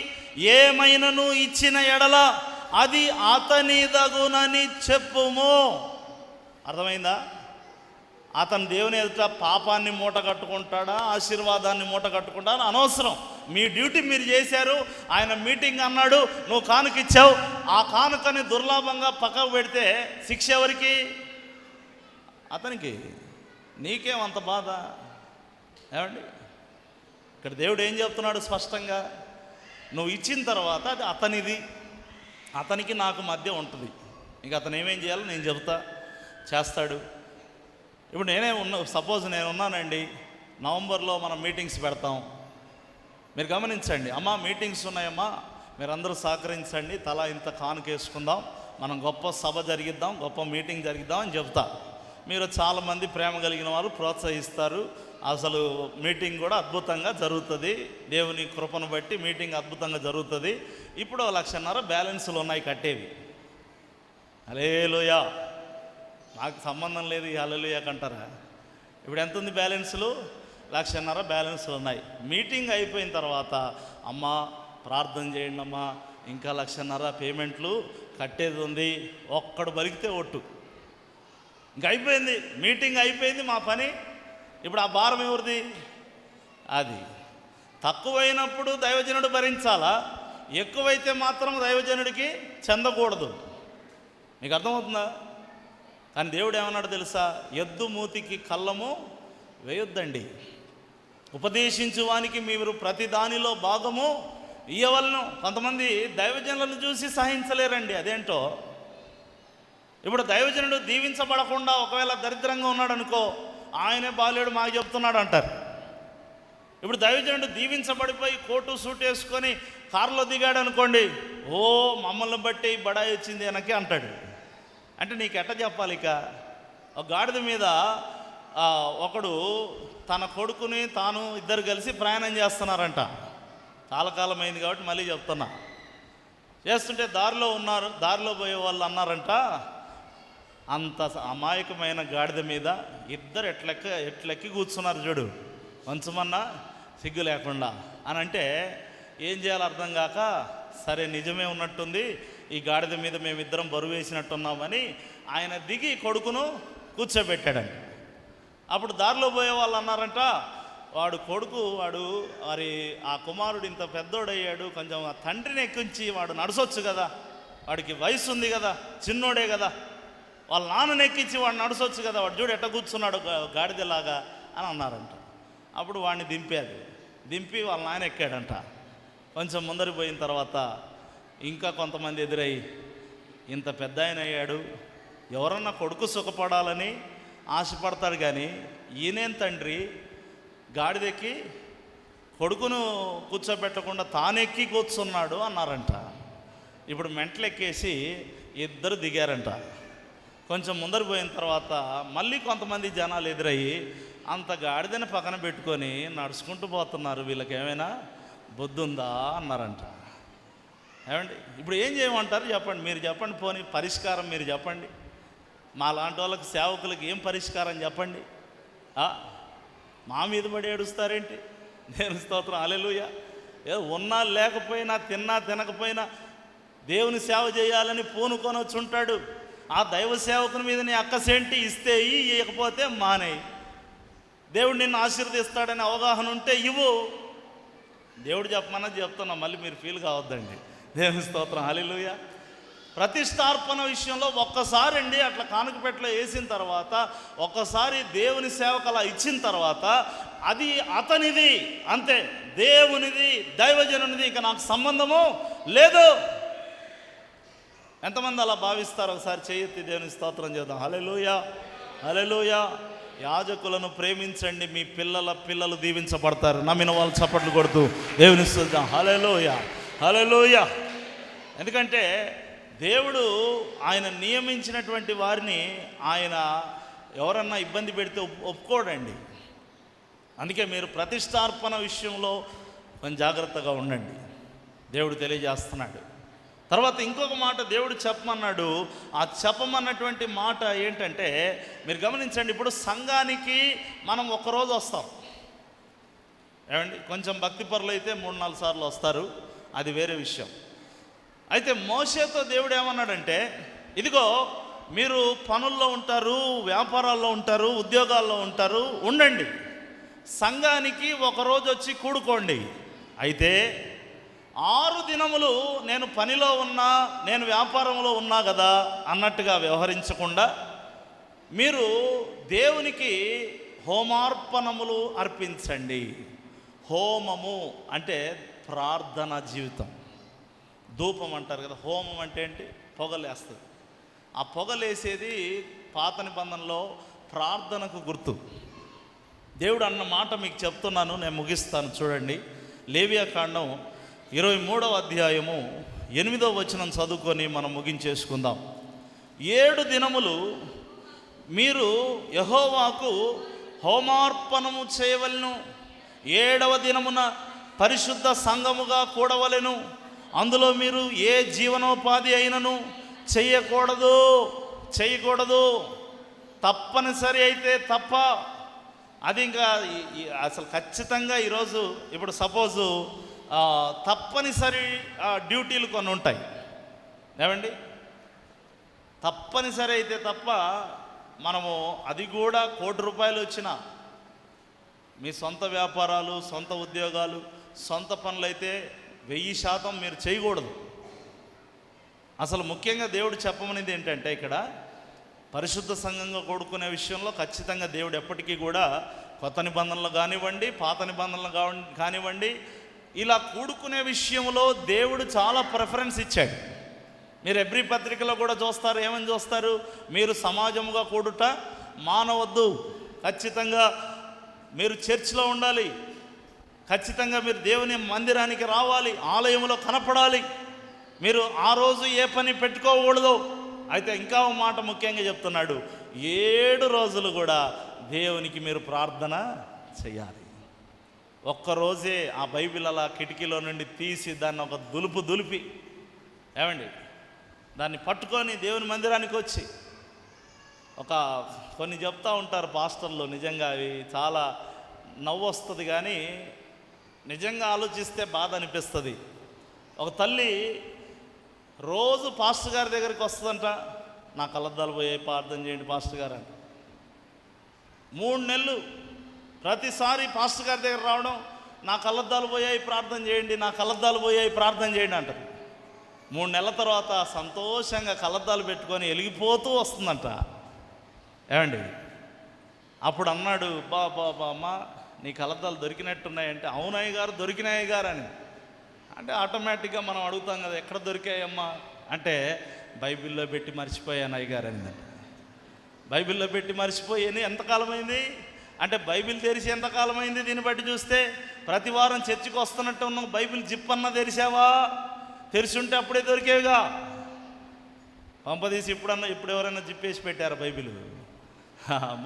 ఏమైనను ఇచ్చిన ఎడల అది అతనిదగునని చెప్పుము. అర్థమైందా? అతను దేవుని ఎదుట పాపాన్ని మూట కట్టుకుంటాడా, ఆశీర్వాదాన్ని మూట కట్టుకుంటాడా అనవసరం. మీ డ్యూటీ మీరు చేశారు. ఆయన మీటింగ్ అన్నాడు, నువ్వు కానుక ఇచ్చావు. ఆ కానుకని దుర్లాభంగా పక్కకు పెడితే శిక్ష ఎవరికి? అతనికి. నీకేమంత బాధ? ఏమండి, ఇక్కడ దేవుడు ఏం చెప్తున్నాడు స్పష్టంగా? నువ్వు ఇచ్చిన తర్వాత అది అతనిది, అతనికి నాకు మధ్య ఉంటుంది. ఇంక అతను ఏమేం చేయాలో నేను చెబుతా, చేస్తాడు. ఇప్పుడు సపోజ్ నేను ఉన్నానండి, నవంబర్లో మనం మీటింగ్స్ పెడతాం. మీరు గమనించండి, అమ్మా మీటింగ్స్ ఉన్నాయమ్మా, మీరందరూ సహకరించండి, తలా ఇంత కానుకేసుకుందాం, మనం గొప్ప సభ జరిగిద్దాం, గొప్ప మీటింగ్ జరిగిద్దాం అని చెప్తా. మీరు చాలామంది ప్రేమ కలిగిన వారు ప్రోత్సహిస్తారు. అసలు మీటింగ్ కూడా అద్భుతంగా జరుగుతుంది. దేవుని కృపను బట్టి మీటింగ్ అద్భుతంగా జరుగుతుంది. ఇప్పుడు 1,50,000 బ్యాలెన్స్లు ఉన్నాయి కట్టేవి. హల్లెలూయా, నాకు సంబంధం లేదు ఈ హల్లెలూయా కంటారా? ఇప్పుడు ఎంత ఉంది బ్యాలెన్స్లు? 1,50,000 బ్యాలెన్స్లు ఉన్నాయి. మీటింగ్ అయిపోయిన తర్వాత అమ్మ ప్రార్థన చేయండి అమ్మా, ఇంకా 1,50,000 పేమెంట్లు కట్టేది ఉంది, ఒక్కడు బలికితే ఒట్టు. ఇంక అయిపోయింది, మీటింగ్ అయిపోయింది, మా పని. ఇప్పుడు ఆ భారం ఎవరిది? అది. తక్కువైనప్పుడు దైవజనుడు భరించాలా, ఎక్కువైతే మాత్రం దైవజనుడికి చెందకూడదు. మీకు అర్థమవుతుందా? కానీ దేవుడు ఏమన్నాడు తెలుసా? ఎద్దు మూతికి కళ్ళము వేయొద్దండి, ఉపదేశించువానికి మీరు ప్రతి దానిలో భాగము ఇయ్యవలను. కొంతమంది దైవజనులను చూసి సహించలేరండి, అదేంటో. ఇప్పుడు దైవజనుడు దీవించబడకుండా ఒకవేళ దరిద్రంగా ఉన్నాడు అనుకో, ఆయనే బాలేడు మాకు చెప్తున్నాడు అంటారు. ఇప్పుడు దైవజనుడు దీవించబడిపోయి కోటు సూట్ వేసుకొని కారులో దిగాడు అనుకోండి, ఓ మమ్మల్ని బట్టి బడాయి వచ్చింది వెనక్కి అంటాడు. అంటే నీకు ఎట్ట చెప్పాలి? ఇక ఒక గాడిద మీద ఒకడు తన కొడుకుని తాను ఇద్దరు కలిసి ప్రయాణం చేస్తున్నారంట. చాలా కాలం అయింది కాబట్టి మళ్ళీ చెప్తున్నా. చేస్తుంటే దారిలో పోయే వాళ్ళు అన్నారంట, అంత అమాయకమైన గాడిద మీద ఇద్దరు ఎట్లెక్కి కూర్చున్నారు చూడు, కొంచెమన్నా సిగ్గు లేకుండా అని అంటే ఏం చేయాలో అర్థం కాక, సరే నిజమే ఉన్నట్టుంది, ఈ గాడిద మీద మేమిద్దరం బరువు వేసినట్టున్నామని ఆయన దిగి కొడుకును కూర్చోబెట్టాడండి. అప్పుడు దారిలో పోయే వాళ్ళు అన్నారంట, వాడు మరి ఆ కుమారుడు ఇంత పెద్దోడయ్యాడు, కొంచెం ఆ తండ్రిని ఎక్కించి వాడు నడసొచ్చు కదా, వాడికి వయసు ఉంది కదా, చిన్నోడే కదా, వాళ్ళ నాన్నని ఎక్కించి వాడు నడసొచ్చు కదా, వాడు చూడు ఎట్ట కూర్చున్నాడు గాడిదలాగా అని అన్నారంట. అప్పుడు వాడిని దింపి వాళ్ళ నాన్న ఎక్కాడంట. కొంచెం ముందరికి పోయిన తర్వాత ఇంకా కొంతమంది ఎదురై, ఇంత పెద్ద ఆయన అయ్యాడు, ఎవరన్నా కొడుకు సుఖపడాలని ఆశపడతాడు, కానీ ఈయనేం తండ్రి గాడిదెక్కి కొడుకును కూర్చోబెట్టకుండా తానెక్కి కూర్చున్నాడు అన్నారంట. ఇప్పుడు మెంటలెక్కేసి ఇద్దరు దిగారంట. కొంచెం ముందరు పోయిన తర్వాత మళ్ళీ కొంతమంది జనాలు ఎదురయ్యి అంత గాడిదని పక్కన పెట్టుకొని నడుచుకుంటూ పోతున్నారు, వీళ్ళకి ఏమైనా బుద్ధి ఉందా అన్నారంట. ఏమండి, ఇప్పుడు ఏం చేయమంటారు చెప్పండి, మీరు చెప్పండి. పోనీ పరిష్కారం మీరు చెప్పండి. మా లాంటి వాళ్ళకి సేవకులకి ఏం పరిష్కారం చెప్పండి? మా మీద పడి ఏడుస్తారేంటి? దేవుని స్తోత్రం, హల్లెలూయా. ఉన్నా లేకపోయినా, తిన్నా తినకపోయినా దేవుని సేవ చేయాలని పూనుకొని వచ్చి ఉంటాడు. ఆ దైవ సేవకుని మీద నీ అక్కసేంటి, ఇస్తే ఇవ్వకపోతే మానేయి. దేవుడు నిన్ను ఆశీర్వదిస్తాడని అవగాహన ఉంటే ఇవ్వు. దేవుడు చెప్పమన్నది చెప్తున్నా, మళ్ళీ మీరు ఫీల్ కావద్దండి. దేవుని స్తోత్రం, హల్లెలూయా. ప్రతిష్టార్పణ విషయంలో ఒక్కసారి అండి అట్లా కానుకపెట్టలో వేసిన తర్వాత, ఒక్కసారి దేవుని సేవకు అలా ఇచ్చిన తర్వాత అది అతనిది అంతే, దేవునిది, దైవజనునిది, ఇక నాకు సంబంధము లేదు. ఎంతమంది అలా భావిస్తారు? ఒకసారి చేయెత్తి దేవుని స్తోత్రం చేద్దాం. హల్లెలూయా, హల్లెలూయా. యాజకులను ప్రేమించండి, మీ పిల్లలు దీవించబడతారు. నమ్మిన వాళ్ళు చప్పట్లు కొడుతూ దేవుని స్తుతిద్దాం. హల్లెలూయా, హల్లెలూయా. ఎందుకంటే దేవుడు ఆయన నియమించినటువంటి వారిని ఆయన ఎవరన్నా ఇబ్బంది పెడితే ఒప్పుకోడండి. అందుకే మీరు ప్రతిష్టార్పణ విషయంలో కొంచెం జాగ్రత్తగా ఉండండి, దేవుడు తెలియజేస్తున్నాడు. తర్వాత ఇంకొక మాట దేవుడు చెప్పమన్నాడు. ఆ చెప్పమన్నటువంటి మాట ఏంటంటే, మీరు గమనించండి, ఇప్పుడు సంఘానికి మనం ఒక్కరోజు వస్తాం. ఏమండి, కొంచెం భక్తి పరులు అయితే 3-4 సార్లు వస్తారు, అది వేరే విషయం. అయితే మోషేతో దేవుడు ఏమన్నాడంటే, ఇదిగో మీరు పనుల్లో ఉంటారు, వ్యాపారాల్లో ఉంటారు, ఉద్యోగాల్లో ఉంటారు, ఉండండి, సంఘానికి ఒకరోజు వచ్చి కూడుకోండి. అయితే 6 దినములు నేను పనిలో ఉన్నా, నేను వ్యాపారంలో ఉన్నా కదా అన్నట్టుగా వ్యవహరించకుండా మీరు దేవునికి హోమార్పణములు అర్పించండి. హోమము అంటే ప్రార్థనా జీవితం. ధూపం అంటారు కదా, హోమం అంటే ఏంటి? పొగలేస్తుంది. ఆ పొగలేసేది పాత నిబంధనలో ప్రార్థనకు గుర్తు. దేవుడు అన్న మాట మీకు చెప్తున్నాను, నేను ముగిస్తాను. చూడండి, లేవియాకాండం 23వ అధ్యాయము 8వ వచనం చదువుకొని మనం ముగించేసుకుందాం. 7 దినములు మీరు యెహోవాకు హోమార్పణము చేయవలెను, 7వ దినమున పరిశుద్ధ సంఘముగా కూడవలెను. అందులో మీరు ఏ జీవనోపాధి అయినను చేయకూడదు. తప్పనిసరి అయితే తప్ప. అది ఇంకా అసలు ఖచ్చితంగా ఈరోజు ఇప్పుడు సపోజు తప్పనిసరి డ్యూటీలు కొన్ని ఉంటాయి. ఏమండి, తప్పనిసరి అయితే తప్ప మనము, అది కూడా ₹1,00,00,000 వచ్చినా, మీ సొంత వ్యాపారాలు, సొంత ఉద్యోగాలు, సొంత పనులైతే 1000% మీరు చేయకూడదు. అసలు ముఖ్యంగా దేవుడు చెప్పమనేది ఏంటంటే, ఇక్కడ పరిశుద్ధ సంఘంగా కూడుకునే విషయంలో ఖచ్చితంగా దేవుడు ఎప్పటికీ కూడా కొత్త నిబంధనలు కానివ్వండి, పాత నిబంధనలు కానివ్వండి, ఇలా కూడుకునే విషయంలో దేవుడు చాలా ప్రిఫరెన్స్ ఇచ్చాడు. మీరు ఎబ్రీ పత్రికలో కూడా చూస్తారు, ఏమని చూస్తారు? మీరు సమాజముగా కూడుట మానవద్దు, ఖచ్చితంగా మీరు చర్చ్లో ఉండాలి, ఖచ్చితంగా మీరు దేవుని మందిరానికి రావాలి, ఆలయంలో కనపడాలి, మీరు ఆ రోజు ఏ పని పెట్టుకోకూడదు. అయితే ఇంకా ఒక మాట ముఖ్యంగా చెప్తున్నాడు, 7 రోజులు కూడా దేవునికి మీరు ప్రార్థన చేయాలి. ఒక్కరోజే ఆ బైబిల్ అలా కిటికీలో నుండి తీసి దాన్ని ఒక దులిపి, ఏమండి, దాన్ని పట్టుకొని దేవుని మందిరానికి వచ్చి కొన్ని చెప్తా ఉంటారు పాస్టర్లు, నిజంగా అవి చాలా నవ్వు వస్తుంది, కానీ నిజంగా ఆలోచిస్తే బాధ అనిపిస్తుంది. ఒక తల్లి రోజు పాస్టర్ గారి దగ్గరికి వస్తుందంట, నా కళ్ళద్దాలు పోయాయి ప్రార్థన చేయండి పాస్టర్ గారు అంట. 3 నెలలు ప్రతిసారి పాస్టర్ గారి దగ్గర రావడం, నా కళ్ళద్దాలు పోయాయి ప్రార్థన చేయండి, నా కళ్ళద్దాలు పోయాయి ప్రార్థన చేయండి అంటారు. 3 నెలల తర్వాత సంతోషంగా కళ్ళద్దాలు పెట్టుకొని వెలిగిపోతూ వస్తుందంట. ఏమండి, అప్పుడు అన్నాడు, బాబా అమ్మ నీ కళ్ళద్దాలు దొరికినట్టున్నాయంటే, అవునయ్య గారు దొరికినాయి గారు అని అంటే ఆటోమేటిక్గా మనం అడుగుతాం కదా, ఎక్కడ దొరికాయమ్మా అంటే, బైబిల్లో పెట్టి మర్చిపోయాను అయ్యగారు అనిందంట. బైబిల్లో పెట్టి మర్చిపోయి ఎంతకాలమైంది అంటే, బైబిల్ తెరిచి ఎంతకాలమైంది? దీన్ని బట్టి చూస్తే ప్రతి వారం చర్చికి వస్తున్నట్టు ఉన్నావు, బైబిల్ జిప్ అన్న తెరిచావా? తెరిచి ఉంటే అప్పుడే దొరికేవిగా. పంపదీసి ఇప్పుడు ఎవరైనా జిప్పేసి పెట్టారా బైబిల్?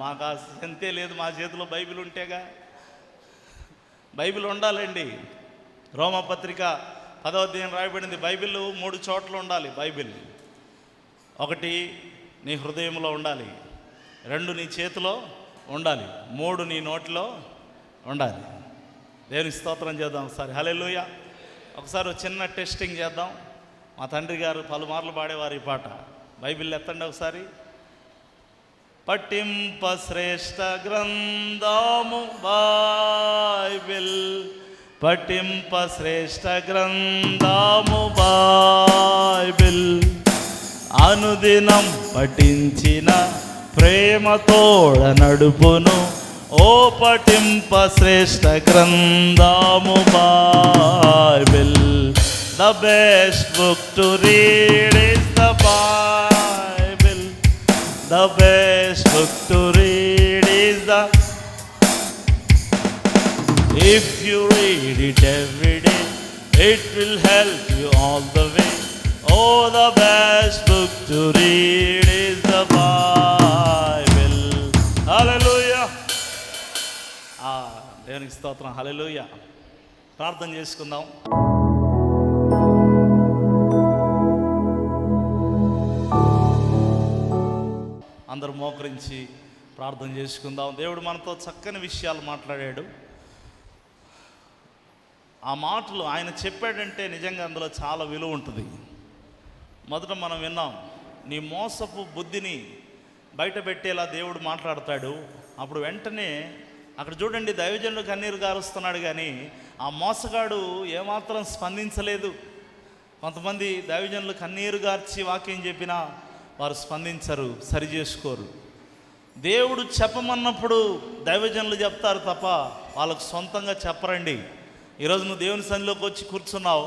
మాకు అంతే లేదు, మా చేతిలో బైబిల్ ఉంటేగా. బైబిల్ ఉండాలండి. రోమపత్రిక 10వ అధ్యాయం రాయబడింది, బైబిల్ 3 చోట్ల ఉండాలి. బైబిల్ 1 నీ హృదయంలో ఉండాలి, 2 నీ చేతిలో ఉండాలి, 3 నీ నోటిలో ఉండాలి. దేవుని స్తోత్రం చేద్దాం ఒకసారి. హల్లెలూయా. ఒకసారి చిన్న టెస్టింగ్ చేద్దాం. మా తండ్రి గారు పలుమార్లు పాడేవారు ఈ పాట. బైబిల్ ఎత్తండి ఒకసారి. పఠింప శ్రేష్ఠ గ్రంథము బైబిల్, పఠింప శ్రేష్ఠ గ్రంథము బైబిల్, అనుదినం పఠించిన ప్రేమతోడ నడుపును, ఓ పఠింప శ్రేష్ఠ గ్రంథము Bible. The best book to read is the Bible. The best book to read is the. If you read it every day, it will help you all the way. Oh, the best book to read is the Bible. Hallelujah. దేవునికి స్తోత్రం. హల్లెలూయా. ప్రార్థన చేసుకుందాం. అందరూ మోకరించి ప్రార్థన చేసుకుందాం. దేవుడు మనతో చక్కని విషయాలు మాట్లాడాడు. ఆ మాటలు ఆయన చెప్పాడంటే నిజంగా అందులో చాలా విలువ ఉంటుంది. మొదట మనం విన్నాం, నీ మోసపు బుద్ధిని బయట పెట్టేలా దేవుడు మాట్లాడతాడు. అప్పుడు వెంటనే అక్కడ చూడండి, దైవజనుడు కన్నీరు గారుస్తున్నాడు, కానీ ఆ మోసగాడు ఏమాత్రం స్పందించలేదు. కొంతమంది దైవజనులు కన్నీరు గార్చి వాక్యం చెప్పినా వారు స్పందించరు, సరి చేసుకోరు. దేవుడు చెప్పమన్నప్పుడు దైవజనులు చెప్తారు తప్ప వాళ్ళకు సొంతంగా చెప్పరండి. ఈరోజు నువ్వు దేవుని సన్నిధిలోకి వచ్చి కూర్చున్నావు,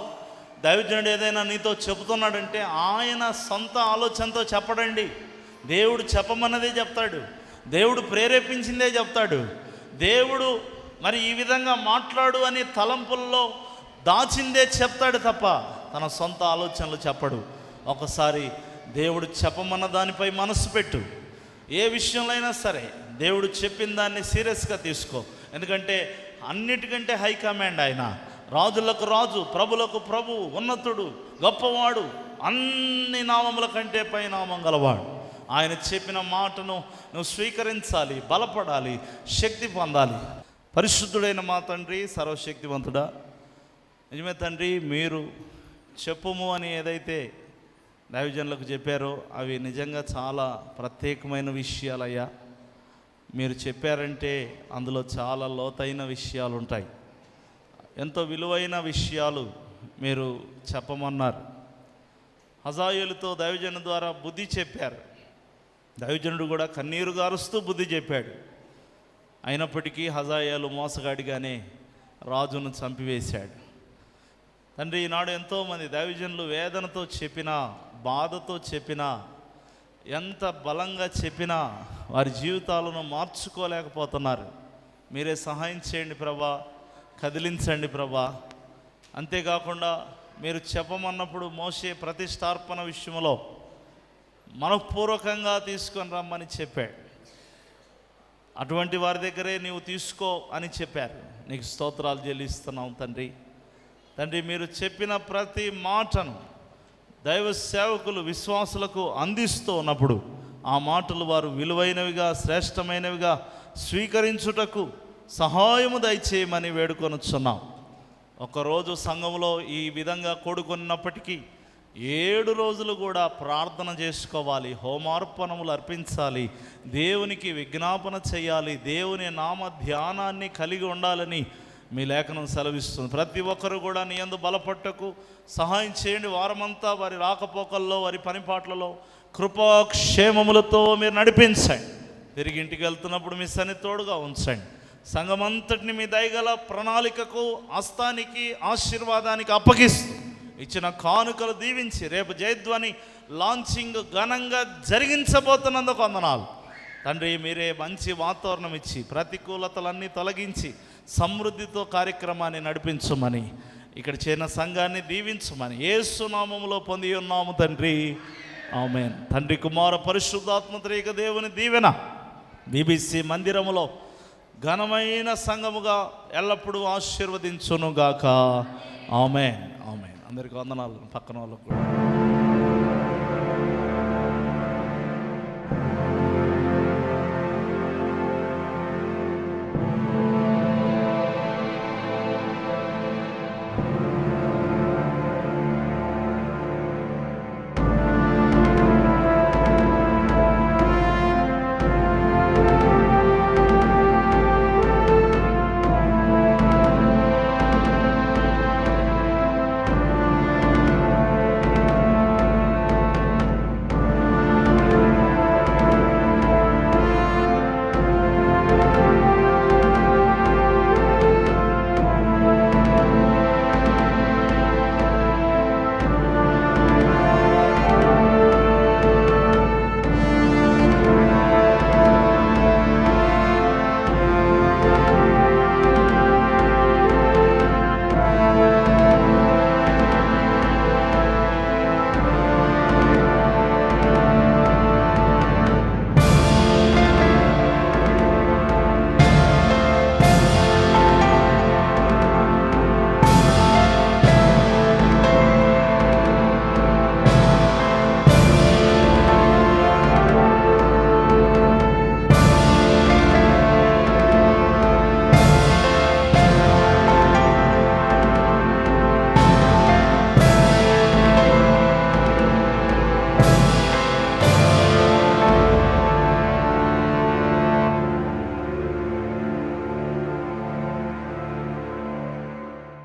దైవజనుడు ఏదైనా నీతో చెబుతున్నాడంటే ఆయన సొంత ఆలోచనతో చెప్పడండి. దేవుడు చెప్పమన్నదే చెప్తాడు, దేవుడు ప్రేరేపించిందే చెప్తాడు. దేవుడు మరి ఈ విధంగా మాట్లాడు అని తలంపుల్లో దాచిందే చెప్తాడు తప్ప తన సొంత ఆలోచనలు చెప్పడు. ఒకసారి దేవుడు చెప్పమన్న దానిపై మనసు పెట్టు. ఏ విషయంలో అయినా సరే దేవుడు చెప్పిన దాన్ని సీరియస్గా తీసుకో. ఎందుకంటే అన్నిటికంటే హై కమాండ్ ఆయన, రాజులకు రాజు, ప్రభులకు ప్రభు, ఉన్నతుడు, గొప్పవాడు, అన్ని నామముల కంటే పై నామం గలవాడు. ఆయన చెప్పిన మాటను నువ్వు స్వీకరించాలి, బలపడాలి, శక్తి పొందాలి. పరిశుద్ధుడైన మా తండ్రి, సర్వశక్తివంతుడా, నిజమే తండ్రి, మీరు చెప్పుము అని ఏదైతే దైవజనులకు చెప్పారో అవి నిజంగా చాలా ప్రత్యేకమైన విషయాలయ్యా. మీరు చెప్పారంటే అందులో చాలా లోతైన విషయాలు ఉంటాయి, ఎంతో విలువైన విషయాలు మీరు చెప్పమన్నారు. హజాయేలుతో దైవజను ద్వారా బుద్ధి చెప్పారు. దైవజనుడు కూడా కన్నీరు గారుస్తూ బుద్ధి చెప్పాడు. అయినప్పటికీ హజాయేలు మోసగాడిగానే రాజును చంపివేశాడు. తండ్రి, ఈనాడు ఎంతోమంది దైవజనులు వేదనతో చెప్పినా, బాధతో చెప్పినా, ఎంత బలంగా చెప్పినా వారి జీవితాలను మార్చుకోలేకపోతున్నారు. మీరే సహాయం చేయండి ప్రభా, కదిలించండి ప్రభా. అంతేకాకుండా మీరు చెప్పమన్నప్పుడు మోషే ప్రతిష్టార్పణ విషయంలో మనఃపూర్వకంగా తీసుకొని రమ్మని చెప్పాడు. అటువంటి వారి దగ్గరే నీవు తీసుకో అని చెప్పారు. నీకు స్తోత్రాలు చెల్లిస్తున్నాం తండ్రి. తండ్రి, మీరు చెప్పిన ప్రతి మాటను దైవ సేవకులు విశ్వాసులకు అందిస్తూ ఉన్నప్పుడు ఆ మాటలు వారు విలువైనవిగా, శ్రేష్టమైనవిగా స్వీకరించుటకు సహాయము దయచేయమని వేడుకొనుచున్నాం. ఒకరోజు సంఘంలో ఈ విధంగా కూడుకున్నప్పటికీ 7 రోజులు కూడా ప్రార్థన చేసుకోవాలి, హోమార్పణములు అర్పించాలి, దేవునికి విజ్ఞాపన చేయాలి, దేవుని నామ ధ్యానాన్ని కలిగి ఉండాలని మీ లేఖనం సెలవిస్తుంది. ప్రతి ఒక్కరు కూడా నీ యందు బలపట్టకు సహాయం చేయండి. వారమంతా వారి రాకపోకల్లో, వారి పనిపాట్లలో కృపాక్షేమములతో మీరు నడిపించండి. తిరిగి ఇంటికి వెళ్తున్నప్పుడు మీ సన్నిధి తోడుగా ఉంచండి. సంఘమంతటిని మీ దయగల ప్రణాళికకు, హస్తానికి, ఆశీర్వాదానికి అప్పగిస్తూ ఇచ్చిన కానుకలు దీవించి రేపు జయధ్వని లాంచింగ్ ఘనంగా జరిగించబోతున్నందుకు వందనాలు తండ్రి. మీరే మంచి వాతావరణం ఇచ్చి ప్రతికూలతలన్నీ తొలగించి సమృద్ధితో కార్యక్రమాన్ని నడిపించమని, ఇక్కడ చేరిన సంఘాన్ని దీవించమని యేసు నామములో పొంది ఉన్నాము తండ్రి, ఆమేన్. తండ్రి, కుమార, పరిశుద్ధాత్మ త్రియేక దేవుని దీవెన బీబీసీ మందిరములో ఘనమైన సంఘముగా ఎల్లప్పుడూ ఆశీర్వదించునుగాక. ఆమేన్, ఆమేన్. అందరికీ వందనాలు. పక్కన వాళ్ళకు కూడా